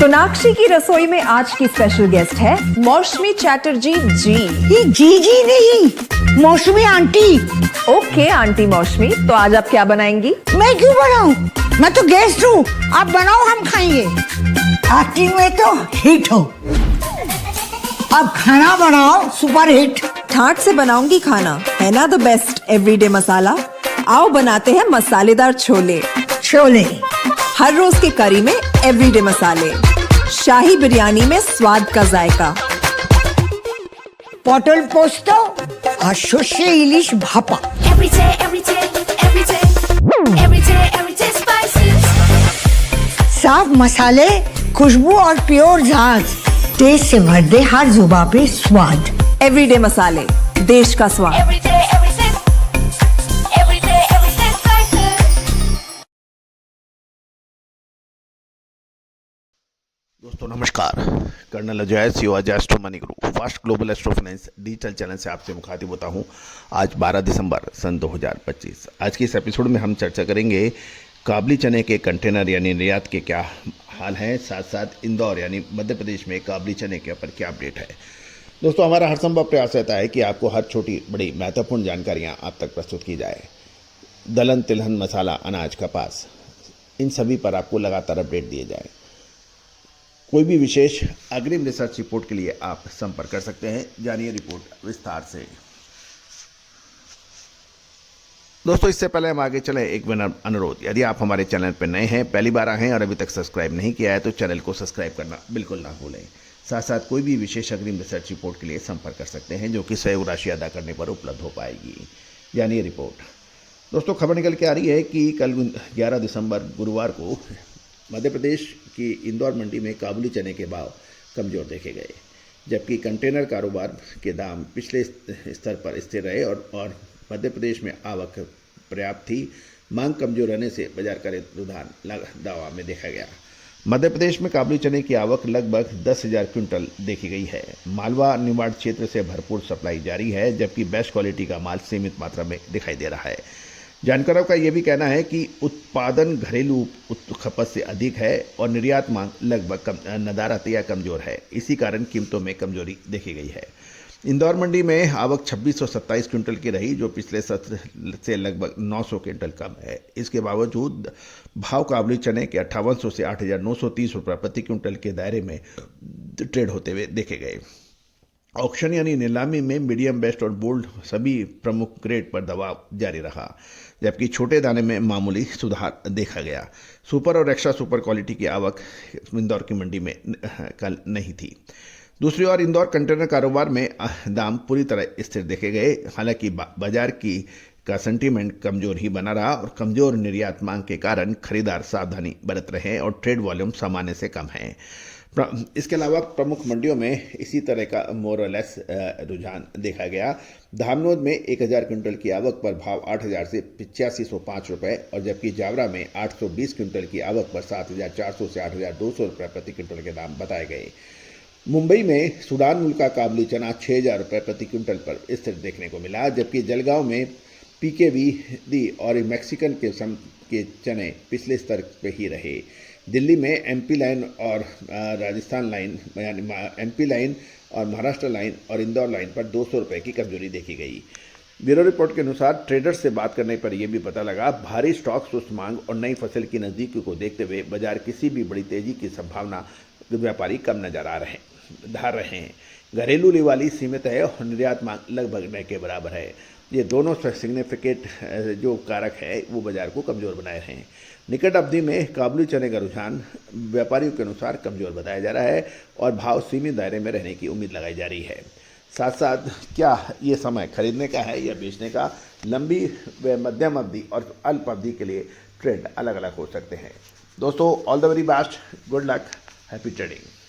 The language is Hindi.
सोनाक्षी की रसोई में आज की स्पेशल गेस्ट है मौसमी चैटर्जी जी। ये जी नहीं, मौसमी आंटी। ओके आंटी मौसमी, तो आज आप क्या बनाएंगी? मैं क्यों बनाऊं? मैं तो गेस्ट हूँ, आप बनाओ हम खाएंगे। एक्टिंग में तो हिट हो, अब खाना बनाओ सुपर हिट। ठाट से बनाऊंगी खाना, है ना द बेस्ट एवरीडे मसाला। आओ बनाते हैं मसालेदार छोले। छोले हर रोज के करी में एवरीडे मसाले, शाही बिरयानी में स्वाद का जायका। পটল পোস্ত আর সর্ষে ইলিশ ভাপা। साफ मसाले, खुशबू और प्योर झाग, टेस्ट से भर दे हर जुबान पे स्वाद। एवरीडे मसाले, देश का स्वाद। दोस्तों नमस्कार, colonel Ajay CO Ajay astro money guru fast global astro finance digital channel से आपसे मुखातिब होता हूं। आज 12 दिसंबर सन 2025। आज के इस एपिसोड में हम चर्चा करेंगे काबली चने के कंटेनर यानी निर्यात के क्या हाल हैं, साथ साथ इंदौर यानी मध्य प्रदेश में काबली चने के ऊपर क्या अपडेट है। दोस्तों हमारा हर संभव प्रयास रहता है कि आपको हर छोटी बड़ी महत्वपूर्ण जानकारियाँ आप तक प्रस्तुत की जाए। दलहन तिलहन मसाला अनाज कपास इन सभी पर आपको लगातार अपडेट दिए जाए। कोई भी विशेष अग्रिम रिसर्च रिपोर्ट के लिए आप संपर्क कर सकते हैं। जानिए रिपोर्ट विस्तार से। दोस्तों इससे पहले हम आगे चलें, एक विनम्र अनुरोध, यदि आप हमारे चैनल पर नए हैं, पहली बार आए हैं और अभी तक सब्सक्राइब नहीं किया है तो चैनल को सब्सक्राइब करना बिल्कुल ना भूलें। साथ साथ कोई भी विशेष अग्रिम रिसर्च रिपोर्ट के लिए संपर्क कर सकते हैं जो कि सहयोग राशि अदा करने पर उपलब्ध हो पाएगी। जानिए रिपोर्ट। दोस्तों खबर निकल के आ रही है कि कल 11 दिसंबर गुरुवार को मध्य प्रदेश की इंदौर मंडी में काबुली चने के भाव कमज़ोर देखे गए, जबकि कंटेनर कारोबार के दाम पिछले स्तर पर स्थिर रहे और मध्य प्रदेश में आवक पर्याप्त थी। मांग कमजोर रहने से बाजार का रुझान दावा में देखा गया। मध्य प्रदेश में काबुली चने की आवक लगभग 10,000 क्विंटल देखी गई है। मालवा निमाड़ क्षेत्र से भरपूर सप्लाई जारी है, जबकि बेस्ट क्वालिटी का माल सीमित मात्रा में दिखाई दे रहा है। जानकारों का यह भी कहना है कि उत्पादन घरेलू खपत से अधिक है और निर्यात मांग लगभग नदारत या कमज़ोर है। इसी कारण कीमतों में कमजोरी देखी गई है। इंदौर मंडी में आवक 2627 क्विंटल की रही, जो पिछले सत्र से लगभग 900 क्विंटल कम है। इसके बावजूद भाव काबुली चने के 5800 से 8,930 रुपये प्रति क्विंटल के दायरे में ट्रेड होते हुए देखे गए। ऑक्शन यानी नीलामी में मीडियम बेस्ट और बोल्ड सभी प्रमुख ग्रेड पर दबाव जारी रहा, जबकि छोटे दाने में मामूली सुधार देखा गया। सुपर और एक्स्ट्रा सुपर क्वालिटी की आवक इंदौर की मंडी में कल नहीं थी। दूसरी ओर इंदौर कंटेनर कारोबार में दाम पूरी तरह स्थिर देखे गए। हालांकि बाजार का सेंटीमेंट कमजोर ही बना रहा और कमजोर निर्यात मांग के कारण खरीदार सावधानी बरत रहे हैं और ट्रेड वॉल्यूम सामान्य से कम है। इसके अलावा प्रमुख मंडियों में इसी तरह का मोरलेस रुझान देखा गया। धामनोद में 1,000 क्विंटल की आवक पर भाव 8,000 से 8505 रुपये और जबकि जावरा में 820 क्विंटल की आवक पर 7,400 से 8,200 रुपये प्रति क्विंटल के दाम बताए गए। मुंबई में सूडान मूल का काबुली चना 6,000 रुपये प्रति क्विंटल पर स्थिर देखने को मिला, जबकि जलगांव में PKVD और मैक्सिकन किस्म के चने पिछले स्तर पर ही रहे। दिल्ली में MP लाइन और राजस्थान लाइन यानी MP लाइन और महाराष्ट्र लाइन और इंदौर लाइन पर 200 रुपये की कमजोरी देखी गई। ब्यूरो रिपोर्ट के अनुसार ट्रेडर्स से बात करने पर यह भी पता लगा, भारी स्टॉक सुस्त मांग और नई फसल की नज़दीकी को देखते हुए बाजार किसी भी बड़ी तेजी की संभावना व्यापारी कम नजर धार रहे हैं। घरेलू लिवाली सीमित है और निर्यात मांग लगभग न के बराबर है। ये दोनों सिग्निफिकेंट जो कारक है वो बाजार को कमज़ोर बनाए रहे हैं। निकट अवधि में काबुली चने का रुझान व्यापारियों के अनुसार कमज़ोर बताया जा रहा है और भाव सीमित दायरे में रहने की उम्मीद लगाई जा रही है। साथ साथ क्या ये समय खरीदने का है या बेचने का? लंबी व मध्यम अवधि और अल्प अवधि के लिए ट्रेंड अलग अलग हो सकते हैं। दोस्तों all the very best, good luck, happy trading.